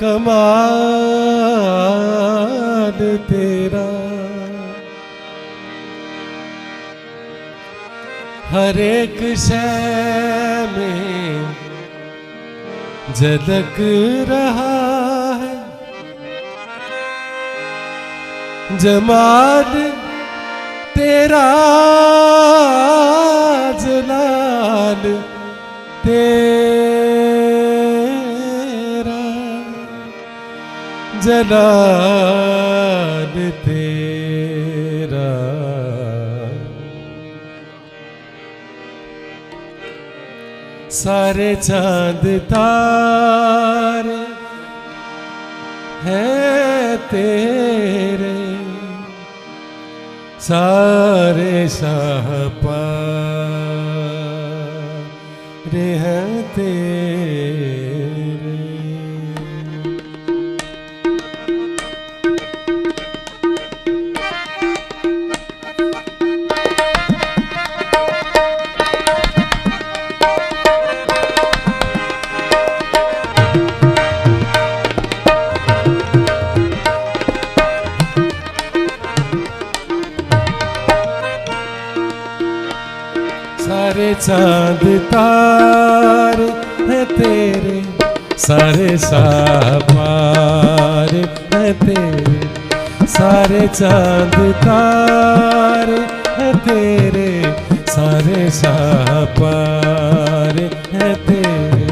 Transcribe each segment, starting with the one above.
कमाल तेरा, हर एक शय में झलक रहा है जमाल तेरा, जलाल तेरा, जलाल तेरा। सारे चांद तारे हैं तेरे, सारे शाहपारे हैं तेरे। सारे चांद तारे हैं तेरे, सारे शाहपारे हैं तेरे, सारे चांद तारे हैं तेरे, सारे शाहपारे हैं तेरे।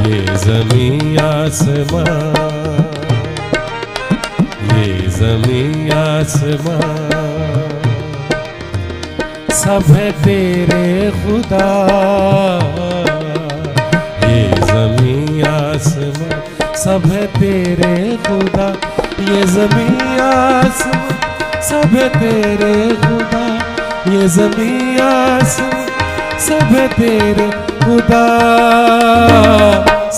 ये ज़मीं आसमां, ये ज़मीं आसमां सब है तेरे खुदा। ये ज़मीं आसमां सब है तेरे खुदा, ये ज़मीं आसमां सब है तेरे खुदा, ये ज़मीं आसमां सब है तेरे खुदा।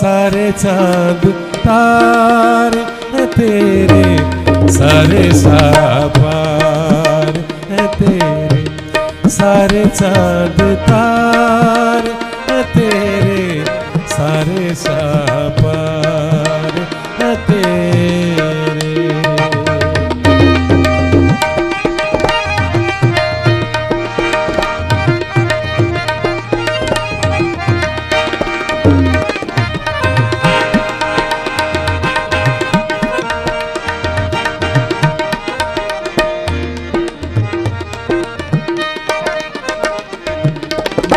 सारे चांद तारे हैं तेरे, सारे शाहपार हैं तेरे, सारे चांद तारे हैं तेरे, सारे शाहपार हैं तेरे।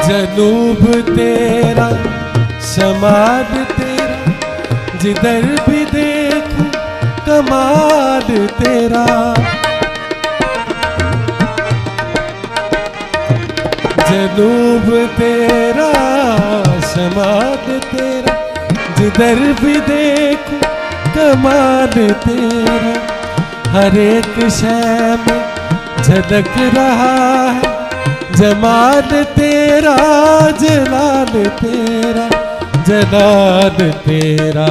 जनूब तेरा, शमाल तेरा, जिधर भी देखो कमाल तेरा। जनूब तेरा, शमाल तेरा, जिधर भी देखो कमाल तेरा। हर एक शय में झलक रहा है जमाल तेरा, जलाल तेरा, जलाल तेरा।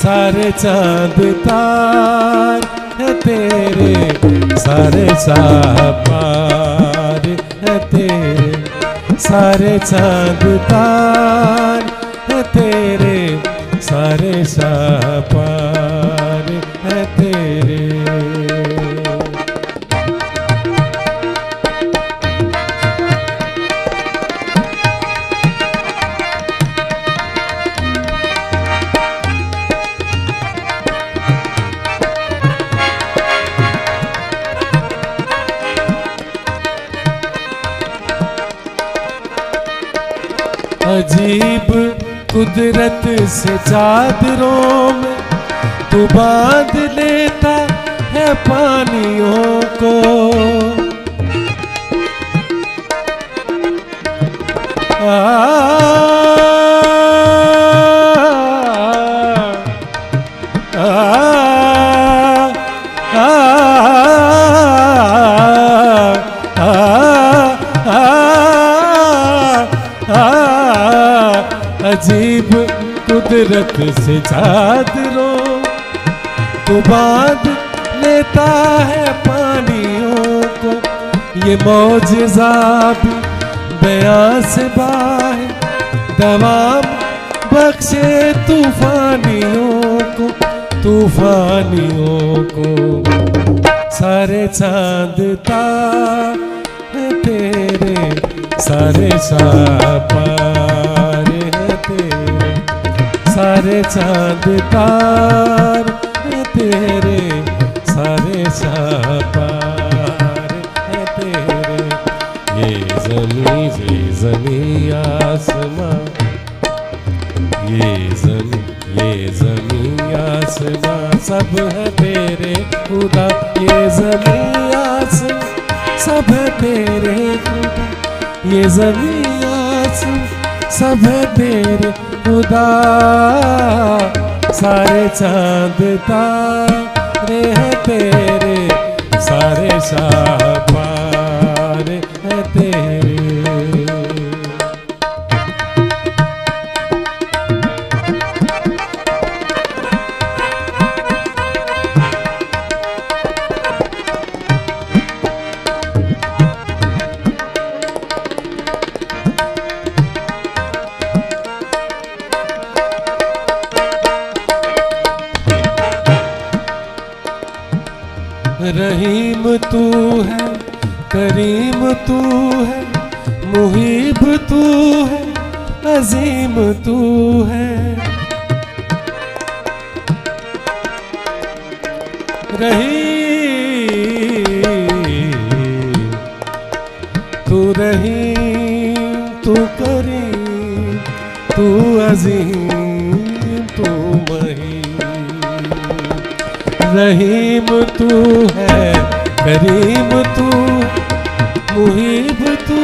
सारे चांद तार हैं तेरे, सारे शाहपार हैं तेरे, सारे चांद तार हैं तेरे, सारे शाहपार हैं तेरे। अजीब कुदरत से चादरों में तू बांध लेता है पानियों को। अजीब कुदरत से चादरों को बांध लेता है पानियों को। ये मौजज़ा भी बयां से बाहर दवा बख्शे तूफानियों को सारे चांद तारे तेरे, सारे तारे तेरे, सारे चांद तारे तेरे, सारे तारे तेरे। ये ज़मीं आसमां, ये ज़मीं आसमां सब है तेरे खुदा। ये ज़मीं आसमां सब है तेरे खुदा, ये ज़मीं आसमां सब है तेरे खुदा। सारे चांद तारे हैं तेरे, सारे तारे हैं तेरे। रहीम तू है, करीम तू है, मुहीब तू है, अजीम तू है। रहीम तू करीम, तू अजीम तू महीम। रहीम तू है, करीम तू, मुहीब तू,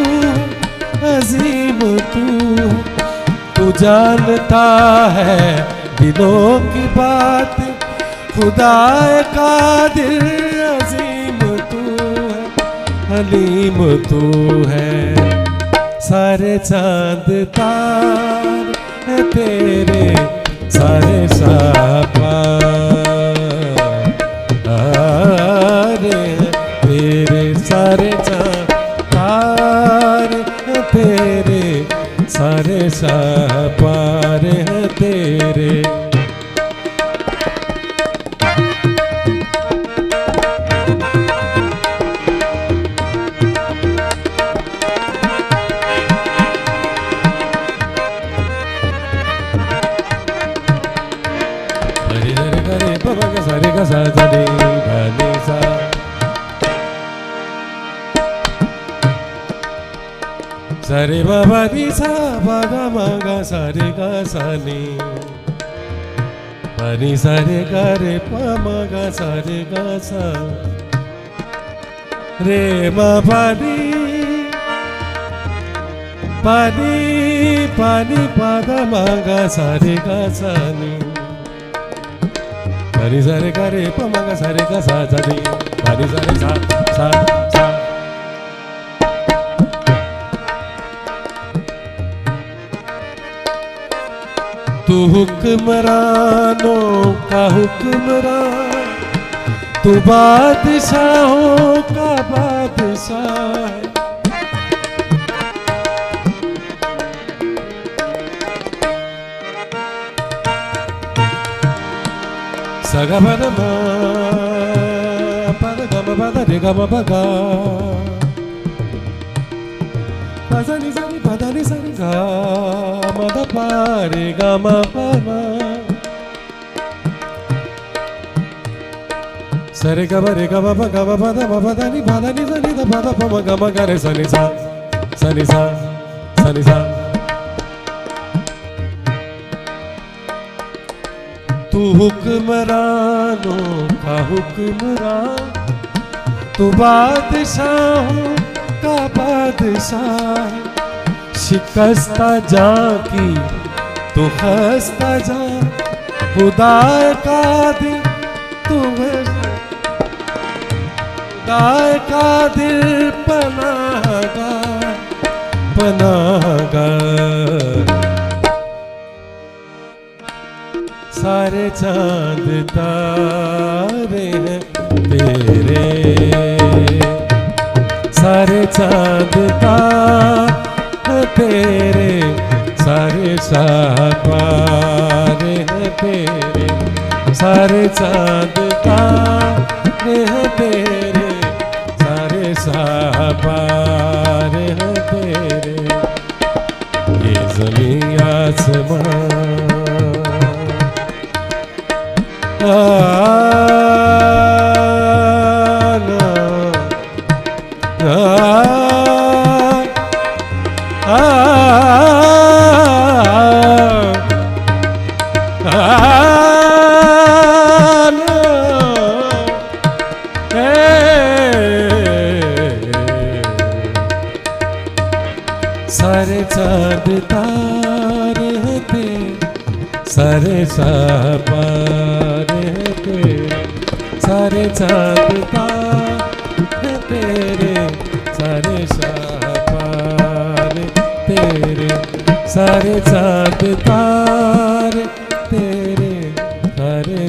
अजीम तू। तू जानता है दिलों की बात, खुदा कादिर अजीम तू है, हलीम तू है। सारे चांद तार है तेरे, सारे सारे तेरे, सारे चांद तार है तेरे, सारे सारे हैं तेरे। सरे बाबा दी सा बागा मागा सारे गा सानी, पानी सारे गा रे पा मागा सारे गा सा रे मा पानी पानी पानी पागा मागा सारे गा सानी, पानी सारे गा रे पा मागा सारे गा सा सानी, पानी सारे सा सा सा। तू हुक्मरानों का हुक्मरान, तू बादशाहों का बादशाह। सगा बदा मा पदा गा मा पदा रे गा मा पगा, पदा नि सा नि पदा नि सा नि गा मा दा पा रे गा मा पा मा। सरे गा मा रे गा मा पा गा मा पदा मा पदा नि सा नि दा पदा पा मा गा मा गा रे सा नि सा सा नि सा सा नि सा। तू हुक्मरानों का हुक्मरान, तू बादशाहों का बादशाह। शिकस्ता जा की तू खस्ता जा, खुदा कादिर तू खुदा कादिर पनाहगार पनाहगार। सारे चांद तारे हैं तेरे, सारे चांद तारे तेरे, सारे तारे हैं तेरे, सारे चांद तारे हैं तेरे, सारे तारे हैं तेरे, ये ज़मीं आसमां सारे चांद तारे हैं तेरे, सारे तारे हैं तेरे, सारे चांद तारे तेरे, सारे तारे तेरे, सारे चांद तारे तेरे, सारे